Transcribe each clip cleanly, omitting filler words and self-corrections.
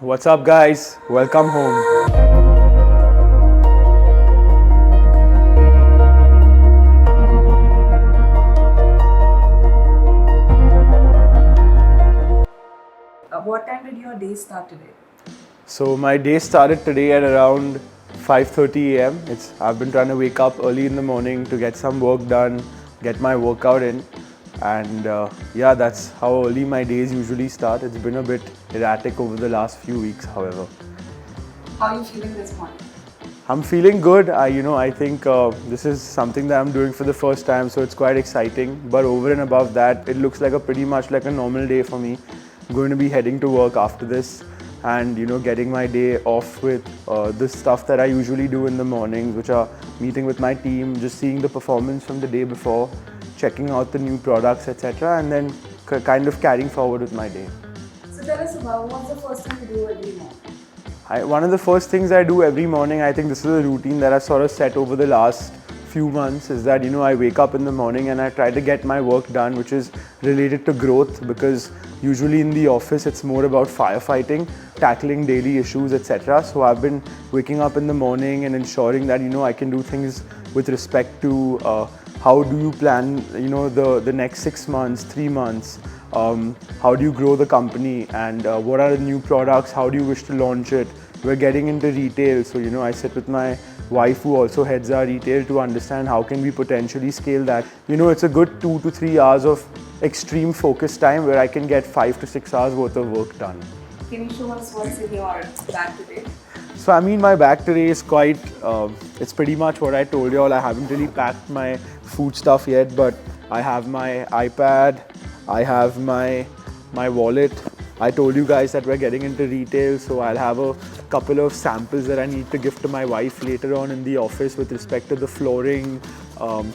What's up, guys? Welcome home. What time did your day start today? So my day started today at around 5:30 a.m. I've been trying to wake up early in the morning to get some work done, get my workout in, and yeah, that's how early my days usually start. It's been a bit erratic over the last few weeks, however. How are you feeling this morning? I'm feeling good. I think this is something that I'm doing for the first time, so it's quite exciting. But over and above that, it looks like pretty much like a normal day for me. I'm going to be heading to work after this, and getting my day off with the stuff that I usually do in the mornings, which are meeting with my team, just seeing the performance from the day before, checking out the new products, etc., and then kind of carrying forward with my day. So tell us about what's the first thing you do every morning? One of the first things I do every morning, I think this is a routine that I've sort of set over the last few months, is that I wake up in the morning and I try to get my work done, which is related to growth, because usually in the office it's more about firefighting, tackling daily issues, etc. So I've been waking up in the morning and ensuring that I can do things with respect to how do you plan the next 6 months, 3 months. How do you grow the company, and what are the new products, how do you wish to launch it. We're getting into retail, so I sit with my wife who also heads our retail to understand how can we potentially scale that. It's a good 2 to 3 hours of extreme focus time where I can get 5 to 6 hours worth of work done. Can you show us what's in your bag today? So my bag today is quite, it's pretty much what I told you all. I haven't really packed my food stuff yet, but I have my iPad, I have my wallet. I told you guys that we're getting into retail, so I'll have a couple of samples that I need to give to my wife later on in the office with respect to the flooring,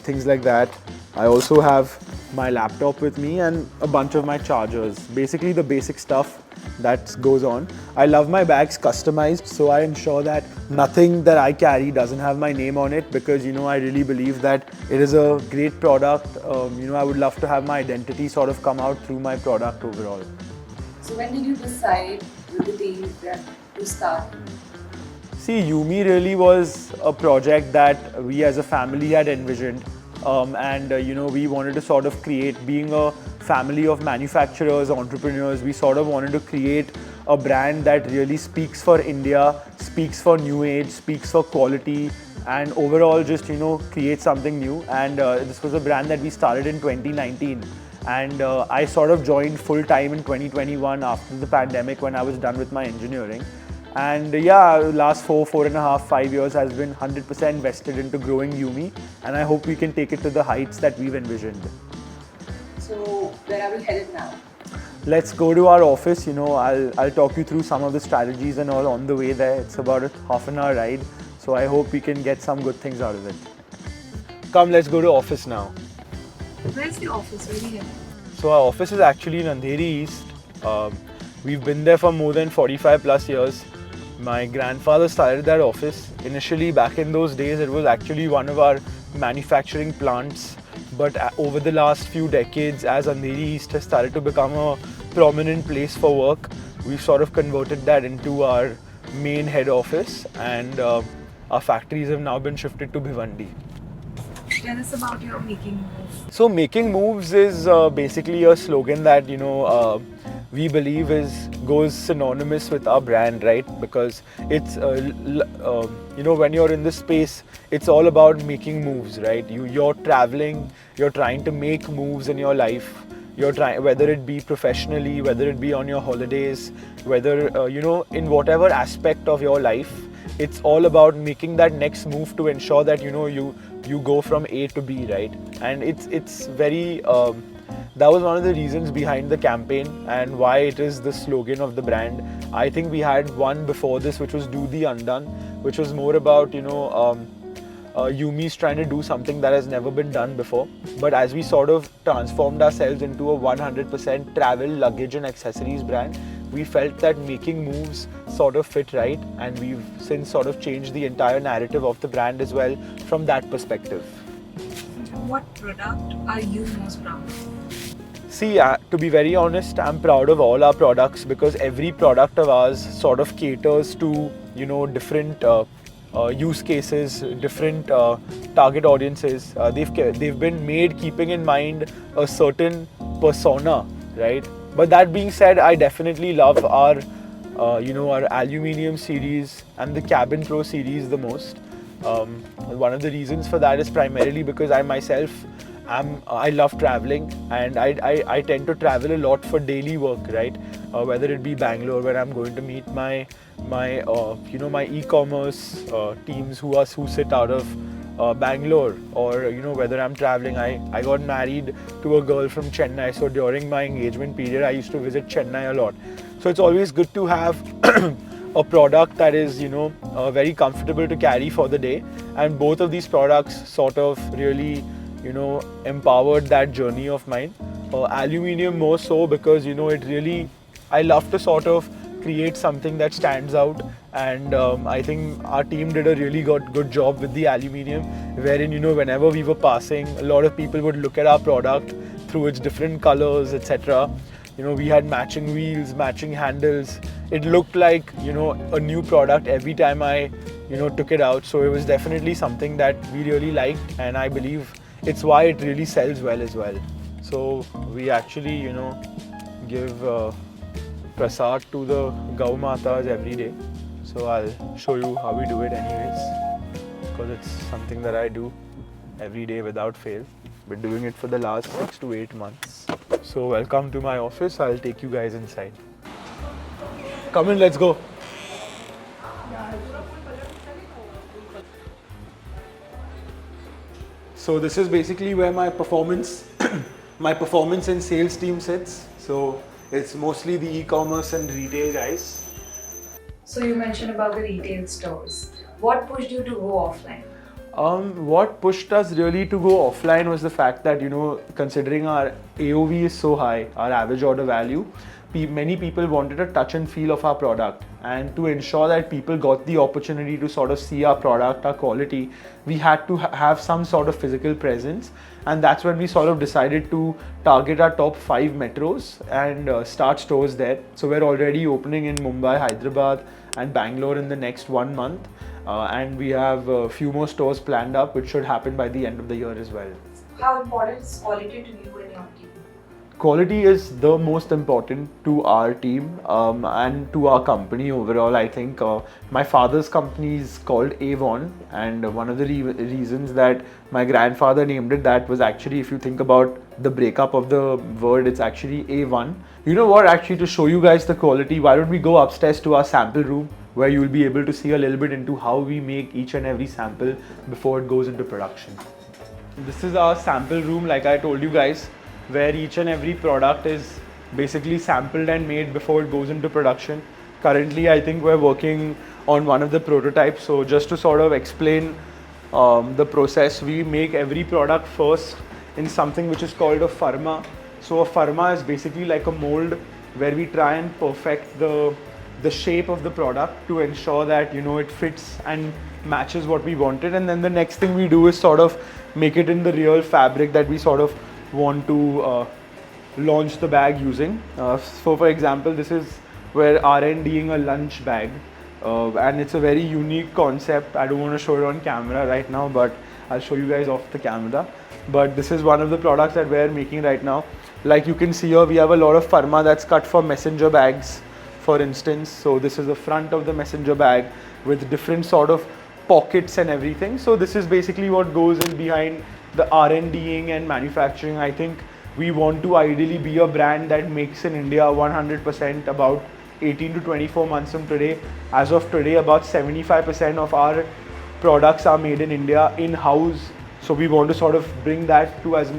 things like that. I also have my laptop with me and a bunch of my chargers. Basically the basic stuff that goes on. I love my bags customized, so I ensure that nothing that I carry doesn't have my name on it, because I really believe that it is a great product. I would love to have my identity sort of come out through my product overall. So when did you decide with the team that to start? See, EUME really was a project that we as a family had envisioned, and we wanted to sort of create, being a family of manufacturers, entrepreneurs, we sort of wanted to create a brand that really speaks for India, speaks for new age, speaks for quality, and overall just create something new. And this was a brand that we started in 2019, and I sort of joined full time in 2021 after the pandemic, when I was done with my engineering. And yeah, last 4.5 years has been 100% vested into growing EUME, and I hope we can take it to the heights that we've envisioned. So where are we headed now? Let's go to our office. I'll talk you through some of the strategies and all on the way there. It's about a half an hour ride, so I hope we can get some good things out of it. Come, let's go to office now. Where's the office? Where are you headed? So our office is actually in Andheri East. We've been there for more than 45 plus years. My grandfather started that office. Initially, back in those days, it was actually one of our manufacturing plants. But over the last few decades, as Andheri East has started to become a prominent place for work, we've sort of converted that into our main head office, and our factories have now been shifted to Bhiwandi. Tell us about your making moves. So making moves is basically a slogan that we believe goes synonymous with our brand, right? Because it's when you're in this space, it's all about making moves, right? You're traveling, you're trying to make moves in your life. You're trying, whether it be professionally, whether it be on your holidays, whether in whatever aspect of your life, it's all about making that next move to ensure that you go from A to B, right? And it's very that was one of the reasons behind the campaign and why it is the slogan of the brand. I think we had one before this, which was Do the Undone, which was more about EUME's trying to do something that has never been done before. But as we sort of transformed ourselves into a 100% travel, luggage and accessories brand, we felt that making moves sort of fit right, and we've since sort of changed the entire narrative of the brand as well from that perspective. What product are you most proud of? See, to be very honest, I'm proud of all our products because every product of ours sort of caters to, different use cases, different target audiences. They've been made keeping in mind a certain persona, right? But that being said, I definitely love our aluminium series and the Cabin Pro series the most. One of the reasons for that is primarily because I myself I love traveling, and I tend to travel a lot for daily work, right? Whether it be Bangalore, where I'm going to meet my e-commerce teams who sit out of Bangalore, or whether I'm traveling. I got married to a girl from Chennai, so during my engagement period I used to visit Chennai a lot. So it's always good to have a product that is very comfortable to carry for the day, and both of these products sort of really empowered that journey of mine. Aluminium more so because it really, I love to sort of create something that stands out, and I think our team did a really good job with the aluminium, wherein whenever we were passing, a lot of people would look at our product through its different colors, etc. We had matching wheels, matching handles. It looked like a new product every time I took it out. So it was definitely something that we really liked, and I believe it's why it really sells well as well. So we actually give prasad to the Gau Matas every day. So I'll show you how we do it anyways, because it's something that I do every day without fail. Been doing it for the last 6 to 8 months. So welcome to my office. I'll take you guys inside. Come in, let's go. So this is basically where my performance and sales team sits. So it's mostly the e-commerce and retail guys. So you mentioned about the retail stores. What pushed you to go offline? What pushed us really to go offline was the fact that, considering our AOV is so high, our average order value, many people wanted a touch and feel of our product. And to ensure that people got the opportunity to sort of see our product, our quality, we had to have some sort of physical presence. And that's when we sort of decided to target our top 5 metros and start stores there. So we're already opening in Mumbai, Hyderabad and Bangalore in the next 1 month. And we have a few more stores planned up, which should happen by the end of the year as well. How important is quality to you and your team? Quality is the most important to our team and to our company overall. I think my father's company is called Avon, and one of the reasons that my grandfather named it that was actually, if you think about the breakup of the word, it's actually A1. You know what, actually, to show you guys the quality, why don't we go upstairs to our sample room, where you'll be able to see a little bit into how we make each and every sample before it goes into production. This is our sample room, like I told you guys, where each and every product is basically sampled and made before it goes into production. Currently, I think we're working on one of the prototypes. So just to sort of explain the process, we make every product first in something which is called a pharma. So a pharma is basically like a mold where we try and perfect the shape of the product to ensure that it fits and matches what we wanted. And then the next thing we do is sort of make it in the real fabric that we sort of want to launch the bag using. So for example, this is where R&Ding a lunch bag, and it's a very unique concept. I don't want to show it on camera right now, but I'll show you guys off the camera. But this is one of the products that we're making right now. Like you can see here, we have a lot of pharma that's cut for messenger bags, for instance. So this is the front of the messenger bag with different sort of pockets and everything. So this is basically what goes in behind the R&Ding and manufacturing. I think we want to ideally be a brand that makes in India 100% about 18 to 24 months from today. As of today, about 75% of our products are made in India in-house. So we want to sort of bring that to as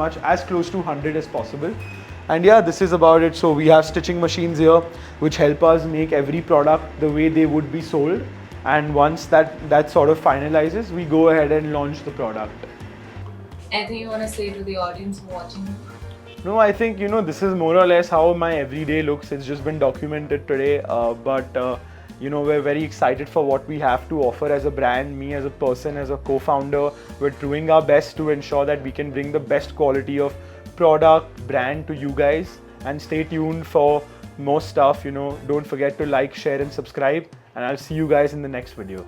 close to 100 as possible. And yeah, this is about it. So we have stitching machines here which help us make every product the way they would be sold. And once that sort of finalizes, we go ahead and launch the product. Anything you want to say to the audience watching? No, I think, this is more or less how my everyday looks. It's just been documented today, but we're very excited for what we have to offer as a brand. Me as a person, as a co-founder, we're doing our best to ensure that we can bring the best quality of product, brand to you guys. And stay tuned for more stuff. Don't forget to like, share and subscribe, and I'll see you guys in the next video.